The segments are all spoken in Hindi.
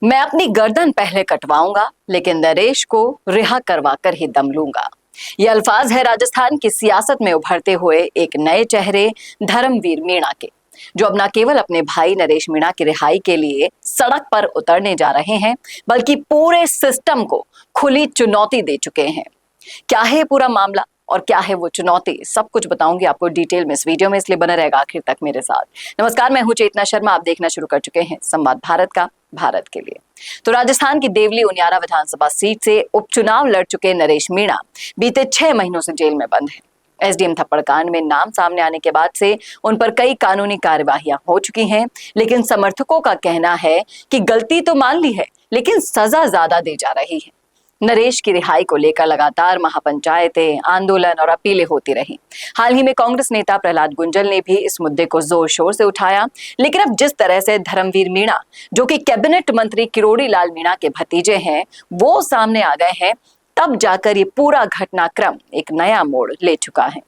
मैं अपनी गर्दन पहले कटवाऊंगा, लेकिन नरेश को रिहा करवा कर ही दम लूंगा। ये अल्फाज है राजस्थान की सियासत में उभरते हुए एक नए चेहरे धर्मवीर मीणा के, जो अब न केवल अपने भाई नरेश मीणा की रिहाई के लिए सड़क पर उतरने जा रहे हैं, बल्कि पूरे सिस्टम को खुली चुनौती दे चुके हैं। क्या है पूरा मामला और क्या है वो चुनौती, सब कुछ बताऊंगी आपको डिटेल में इस वीडियो में, इसलिए बना रहेगा आखिर तक मेरे साथ। नमस्कार, मैं हूं चेतना शर्मा, आप देखना शुरू कर चुके हैं संवाद भारत का, भारत के लिए। तो राजस्थान की देवली उनियारा विधानसभा सीट से उपचुनाव लड़ चुके नरेश मीणा बीते 6 महीनों से जेल में बंद हैं। एसडीएम थप्पड़ कांड में नाम सामने आने के बाद से उन पर कई कानूनी कार्यवाहियां हो चुकी हैं, लेकिन समर्थकों का कहना है कि गलती तो मान ली है, लेकिन सजा ज्यादा दी जा रही है। नरेश की रिहाई को लेकर लगातार महापंचायतें, आंदोलन और अपीलें होती रही। हाल ही में कांग्रेस नेता प्रहलाद गुंजल ने भी इस मुद्दे को जोर शोर से उठाया, लेकिन अब जिस तरह से धर्मवीर मीणा, जो कि कैबिनेट मंत्री किरोड़ी लाल मीणा के भतीजे हैं, वो सामने आ गए हैं, तब जाकर ये पूरा घटनाक्रम एक नया मोड़ ले चुका है।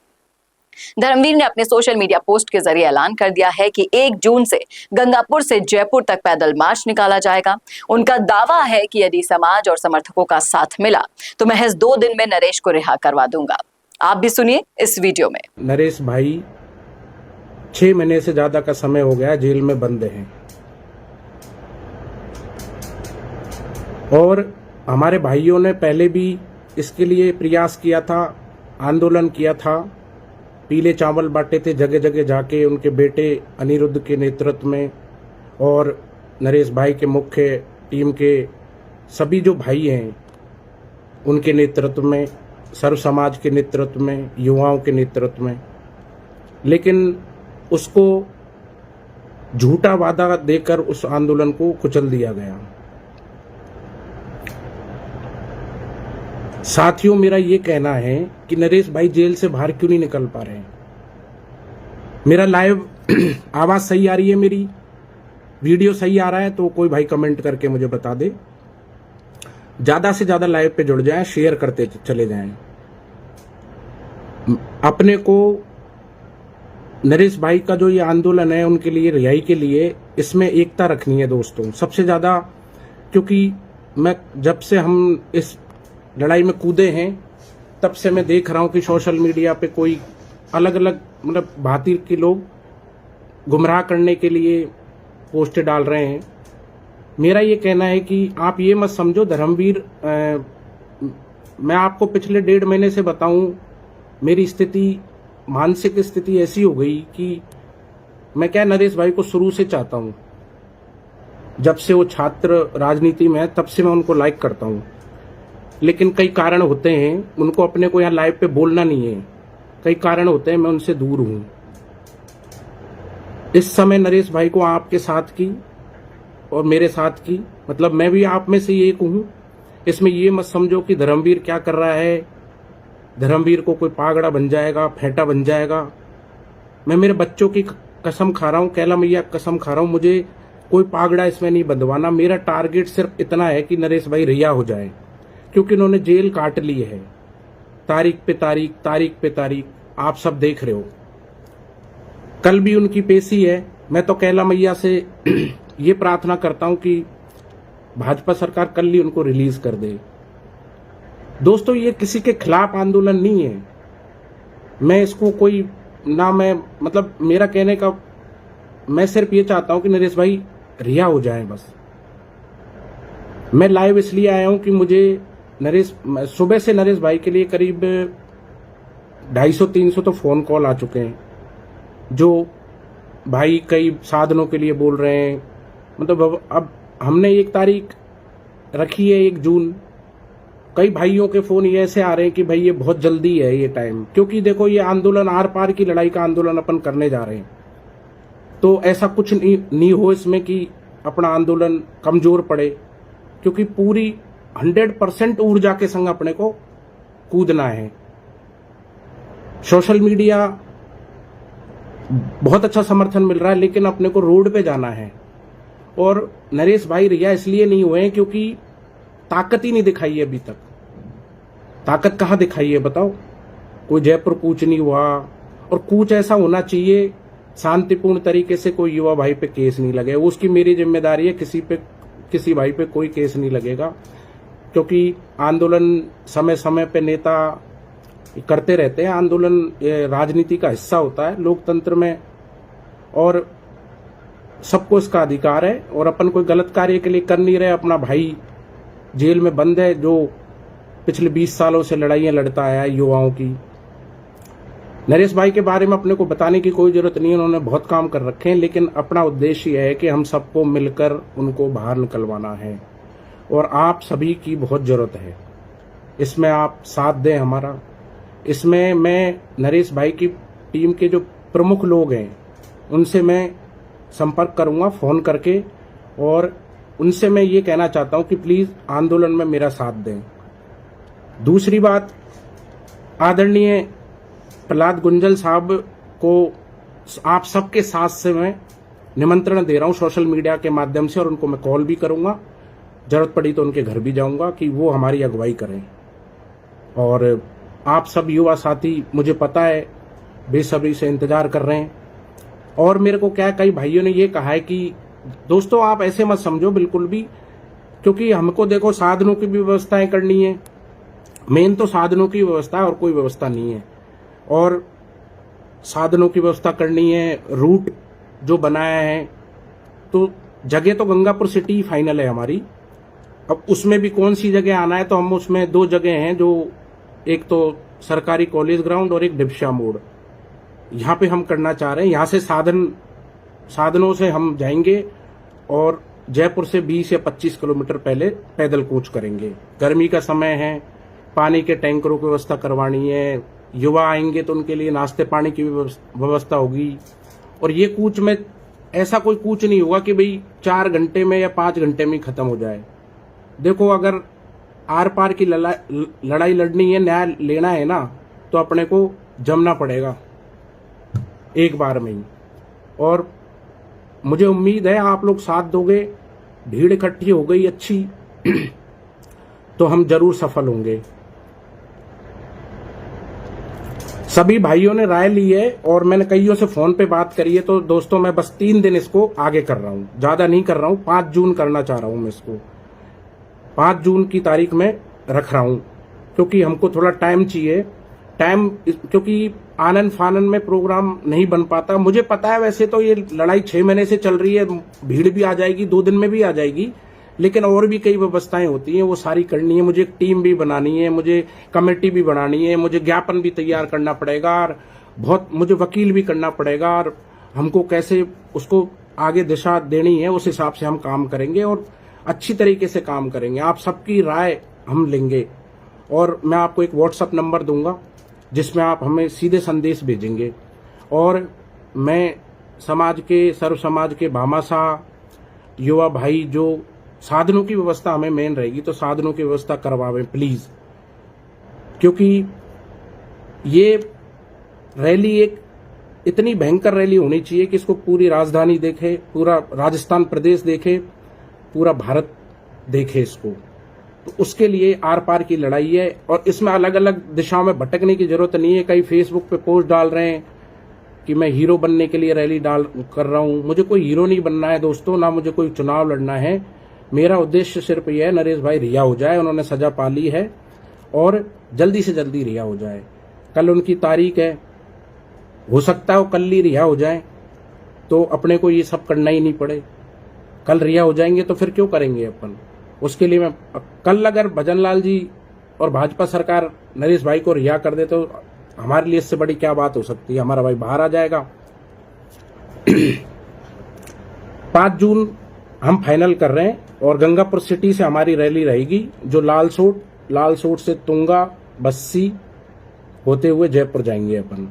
धर्मवीर ने अपने सोशल मीडिया पोस्ट के जरिए ऐलान कर दिया है कि 1 जून से गंगापुर से जयपुर तक पैदल मार्च निकाला जाएगा। उनका दावा है कि यदि समाज और समर्थकों का साथ मिला तो महज 2 दिन में नरेश को रिहा करवा दूंगा। आप भी सुनिए इस वीडियो में। नरेश भाई 6 महीने से ज्यादा का समय हो गया जेल में बंद हैं और हमारे भाइयों ने पहले भी इसके लिए प्रयास किया था, आंदोलन किया था, पीले चावल बांटे थे जगह जगह जाके उनके बेटे अनिरुद्ध के नेतृत्व में, और नरेश भाई के मुख्य टीम के सभी जो भाई हैं उनके नेतृत्व में, सर्व समाज के नेतृत्व में, युवाओं के नेतृत्व में। लेकिन उसको झूठा वादा देकर उस आंदोलन को कुचल दिया गया। साथियों, मेरा ये कहना है कि नरेश भाई जेल से बाहर क्यों नहीं निकल पा रहे हैं। मेरा लाइव आवाज सही आ रही है, मेरी वीडियो सही आ रहा है तो कोई भाई कमेंट करके मुझे बता दे। ज्यादा से ज्यादा लाइव पे जुड़ जाएं, शेयर करते चले जाएं। अपने को नरेश भाई का जो ये आंदोलन है उनके लिए, रिहाई के लिए, इसमें एकता रखनी है दोस्तों सबसे ज्यादा। क्योंकि मैं जब से हम इस लड़ाई में कूदे हैं तब से मैं देख रहा हूं कि सोशल मीडिया पे कोई अलग अलग मतलब भांति के लोग गुमराह करने के लिए पोस्ट डाल रहे हैं। मेरा ये कहना है कि आप ये मत समझो धर्मवीर, मैं आपको पिछले 1.5 महीने से बताऊं, मेरी स्थिति, मानसिक स्थिति ऐसी हो गई कि मैं क्या नरेश भाई को शुरू से चाहता हूं। जब से वो छात्र राजनीति में है तब से मैं उनको लाइक करता हूं, लेकिन कई कारण होते हैं, उनको अपने को यहाँ लाइव पे बोलना नहीं है, कई कारण होते हैं, मैं उनसे दूर हूं। इस समय नरेश भाई को आपके साथ की और मेरे साथ की, मतलब मैं भी आप में से एक हूं। इसमें ये मत समझो कि धर्मवीर क्या कर रहा है, धर्मवीर को कोई पागड़ा बन जाएगा, फेंटा बन जाएगा। मैं मेरे बच्चों की कसम खा रहा हूं, कैला मैया कसम खा रहा हूं, मुझे कोई पागड़ा इसमें नहीं बंधवाना। मेरा टारगेट सिर्फ इतना है कि नरेश भाई रिहा हो जाए, क्योंकि उन्होंने जेल काट ली है, तारीख पे तारीख, तारीख पे तारीख, आप सब देख रहे हो। कल भी उनकी पेशी है। मैं तो कैला मैया से ये प्रार्थना करता हूं कि भाजपा सरकार कल ही उनको रिलीज कर दे। दोस्तों, ये किसी के खिलाफ आंदोलन नहीं है। मैं इसको कोई ना, मैं मतलब मेरा कहने का, मैं सिर्फ ये चाहता हूं कि नरेश भाई रिहा हो जाए बस। मैं लाइव इसलिए आया हूं कि मुझे सुबह से नरेश भाई के लिए करीब 250-300 तो फोन कॉल आ चुके हैं, जो भाई कई साधनों के लिए बोल रहे हैं। मतलब अब हमने 1 तारीख रखी है, 1 जून। कई भाइयों के फोन ये ऐसे आ रहे हैं कि भाई ये बहुत जल्दी है ये टाइम, क्योंकि देखो ये आंदोलन आर पार की लड़ाई का आंदोलन अपन करने जा रहे हैं, तो ऐसा कुछ नहीं हो इसमें कि अपना आंदोलन कमजोर पड़े, क्योंकि पूरी 100% ऊर्जा के संग अपने को कूदना है। सोशल मीडिया बहुत अच्छा समर्थन मिल रहा है, लेकिन अपने को रोड पे जाना है। और नरेश भाई रिहा इसलिए नहीं हुए हैं क्योंकि ताकत ही नहीं दिखाई है अभी तक। ताकत कहाँ दिखाई है बताओ? कोई जयपुर कूच नहीं हुआ, और कूच ऐसा होना चाहिए शांतिपूर्ण तरीके से, कोई युवा भाई पे केस नहीं लगे, उसकी मेरी जिम्मेदारी है। किसी पे किसी भाई पे कोई केस नहीं लगेगा, क्योंकि आंदोलन समय समय पे नेता करते रहते हैं। आंदोलन ये राजनीति का हिस्सा होता है लोकतंत्र में, और सबको इसका अधिकार है। और अपन कोई गलत कार्य के लिए कर नहीं रहे। अपना भाई जेल में बंद है जो पिछले 20 सालों से लड़ाइयां लड़ता आया है युवाओं की। नरेश भाई के बारे में अपने को बताने की कोई जरूरत नहीं है, उन्होंने बहुत काम कर रखे हैं, लेकिन अपना उद्देश्य यह है कि हम सबको मिलकर उनको बाहर निकलवाना है, और आप सभी की बहुत जरूरत है। इसमें आप साथ दें हमारा। इसमें मैं नरेश भाई की टीम के जो प्रमुख लोग हैं उनसे मैं संपर्क करूंगा फ़ोन करके, और उनसे मैं ये कहना चाहता हूं कि प्लीज़ आंदोलन में मेरा साथ दें। दूसरी बात, आदरणीय प्रहलाद गुंजल साहब को आप सबके साथ से मैं निमंत्रण दे रहा हूं सोशल मीडिया के माध्यम से, और उनको मैं कॉल भी करूंगा, जरूरत पड़ी तो उनके घर भी जाऊंगा कि वो हमारी अगुवाई करें। और आप सब युवा साथी, मुझे पता है, बेसब्री से इंतजार कर रहे हैं। और मेरे को क्या, कई भाइयों ने ये कहा है कि दोस्तों आप ऐसे मत समझो बिल्कुल भी, क्योंकि हमको देखो साधनों की भी व्यवस्थाएं करनी है। मेन तो साधनों की व्यवस्था है और कोई व्यवस्था नहीं है। और साधनों की व्यवस्था करनी है, रूट जो बनाया है, तो जगह तो गंगापुर सिटी फाइनल है हमारी। अब उसमें भी कौन सी जगह आना है, तो हम उसमें 2 जगह हैं, जो एक तो सरकारी कॉलेज ग्राउंड और एक डिप्शा मोड़, यहाँ पे हम करना चाह रहे हैं। यहाँ से साधनों से हम जाएंगे और जयपुर से 20 या 25 किलोमीटर पहले पैदल कूच करेंगे। गर्मी का समय है, पानी के टैंकरों की व्यवस्था करवानी है। युवा आएंगे तो उनके लिए नाश्ते पानी की भी व्यवस्था होगी। और ये कूच में ऐसा कोई कूच नहीं होगा कि भाई 4 घंटे में या 5 घंटे में खत्म हो जाए। देखो, अगर आर पार की लड़ाई लड़नी है, न्याय लेना है ना, तो अपने को जमना पड़ेगा एक बार में ही। और मुझे उम्मीद है आप लोग साथ दोगे। भीड़ इकट्ठी हो गई अच्छी तो हम जरूर सफल होंगे। सभी भाइयों ने राय ली है और मैंने कईयों से फोन पे बात करी है। तो दोस्तों, मैं बस 3 दिन इसको आगे कर रहा हूं, ज्यादा नहीं कर रहा हूं। 5 जून करना चाह रहा हूं मैं इसको। 5 जून की तारीख में रख रहा हूं, क्योंकि हमको थोड़ा टाइम चाहिए। क्योंकि आनन फानन में प्रोग्राम नहीं बन पाता। मुझे पता है वैसे तो ये लड़ाई 6 महीने से चल रही है, भीड़ भी आ जाएगी, 2 दिन में भी आ जाएगी, लेकिन और भी कई व्यवस्थाएं होती हैं, वो सारी करनी है। मुझे एक टीम भी बनानी है, मुझे कमेटी भी बनानी है, मुझे ज्ञापन भी तैयार करना पड़ेगा, और बहुत मुझे वकील भी करना पड़ेगा। और हमको कैसे उसको आगे दिशा देनी है, उस हिसाब से हम काम करेंगे और अच्छी तरीके से काम करेंगे। आप सबकी राय हम लेंगे, और मैं आपको एक व्हाट्सएप नंबर दूंगा जिसमें आप हमें सीधे संदेश भेजेंगे। और मैं समाज के, सर्व समाज के भामाशाह युवा भाई, जो साधनों की व्यवस्था हमें मेन रहेगी, तो साधनों की व्यवस्था करवावें प्लीज। क्योंकि ये रैली एक इतनी भयंकर रैली होनी चाहिए कि इसको पूरी राजधानी देखे, पूरा राजस्थान प्रदेश देखे, पूरा भारत देखे इसको। तो उसके लिए आर पार की लड़ाई है, और इसमें अलग अलग दिशाओं में भटकने की जरूरत नहीं है। कई फेसबुक पे पोस्ट डाल रहे हैं कि मैं हीरो बनने के लिए रैली कर रहा हूं। मुझे कोई हीरो नहीं बनना है दोस्तों, ना मुझे कोई चुनाव लड़ना है। मेरा उद्देश्य सिर्फ यह है, नरेश भाई रिहा हो जाए। उन्होंने सजा पा ली है और जल्दी से जल्दी रिहा हो जाए। कल उनकी तारीख है, हो सकता है वो कल ही रिहा हो जाए, तो अपने को ये सब करना ही नहीं पड़े। कल रिहा हो जाएंगे तो फिर क्यों करेंगे अपन। उसके लिए मैं कल अगर भजनलाल जी और भाजपा सरकार नरेश भाई को रिहा कर दे तो हमारे लिए इससे बड़ी क्या बात हो सकती है। हमारा भाई बाहर आ जाएगा। 5 जून हम फाइनल कर रहे हैं, और गंगापुर सिटी से हमारी रैली रहेगी, जो लालसोट से तुंगा, बस्सी होते हुए जयपुर जाएंगे अपन।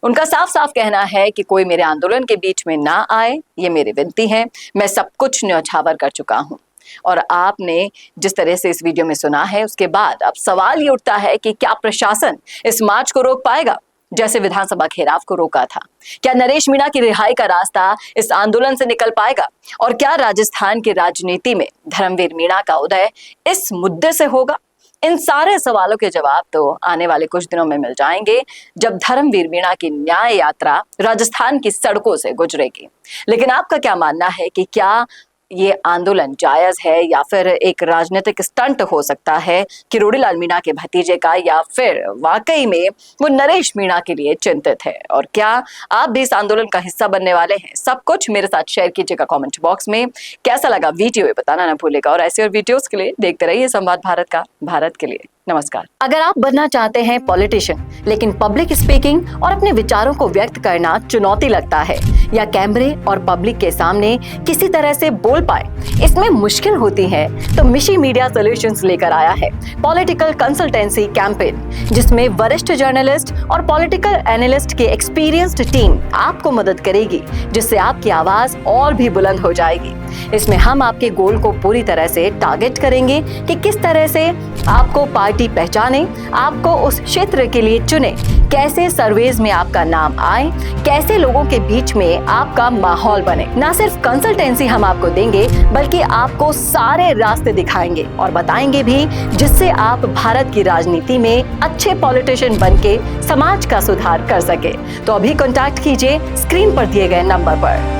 उनका साफ साफ कहना है कि कोई मेरे आंदोलन के बीच में ना आए, ये मेरी विनती है। मैं सब कुछ न्यौछावर कर चुका हूं। और आपने जिस तरह से इस वीडियो में सुना है, उसके बाद अब सवाल ये उठता है कि क्या प्रशासन इस मार्च को रोक पाएगा, जैसे विधानसभा घेराव को रोका था? क्या नरेश मीणा की रिहाई का रास्ता इस आंदोलन से निकल पाएगा? और क्या राजस्थान की राजनीति में धर्मवीर मीणा का उदय इस मुद्दे से होगा? इन सारे सवालों के जवाब तो आने वाले कुछ दिनों में मिल जाएंगे, जब धर्मवीर मीणा की न्याय यात्रा राजस्थान की सड़कों से गुजरेगी। लेकिन आपका क्या मानना है कि क्या ये आंदोलन जायज है या फिर एक राजनीतिक स्टंट हो सकता है किरोड़ीलाल मीणा के भतीजे का, या फिर वाकई में वो नरेश मीणा के लिए चिंतित है, और क्या आप भी इस आंदोलन का हिस्सा बनने वाले हैं? सब कुछ मेरे साथ शेयर कीजिएगा कमेंट बॉक्स में। कैसा लगा वीडियो ये बताना ना भूलिएगा, और ऐसे और वीडियोस के लिए देखते रहिए संवाद भारत का, भारत के लिए। नमस्कार। अगर आप बनना चाहते हैं पॉलिटिशियन, लेकिन पब्लिक स्पीकिंग और अपने विचारों को व्यक्त करना चुनौती लगता है, या कैमरे और पब्लिक के सामने किसी तरह से बोल पाए इसमें मुश्किल होती है, तो मिशी मीडिया सॉल्यूशंस लेकर आया है पॉलिटिकल कंसल्टेंसी कैंपेन, जिसमें वरिष्ठ जर्नलिस्ट और पॉलिटिकल एनालिस्ट की एक्सपीरियंस्ड टीम आपको मदद करेगी, जिससे आपकी आवाज और भी बुलंद हो जाएगी। इसमें हम आपके गोल को पूरी तरह से टारगेट करेंगे कि किस तरह से आपको पार्टी पहचाने, आपको उस क्षेत्र के लिए चुने, कैसे सर्वेज में आपका नाम आए, कैसे लोगों के बीच में आपका माहौल बने। ना सिर्फ कंसल्टेंसी हम आपको देंगे, बल्कि आपको सारे रास्ते दिखाएंगे और बताएंगे भी, जिससे आप भारत की राजनीति में अच्छे पॉलिटिशियन बनके समाज का सुधार कर सके। तो अभी कॉन्टैक्ट कीजिए स्क्रीन पर दिए गए नंबर पर।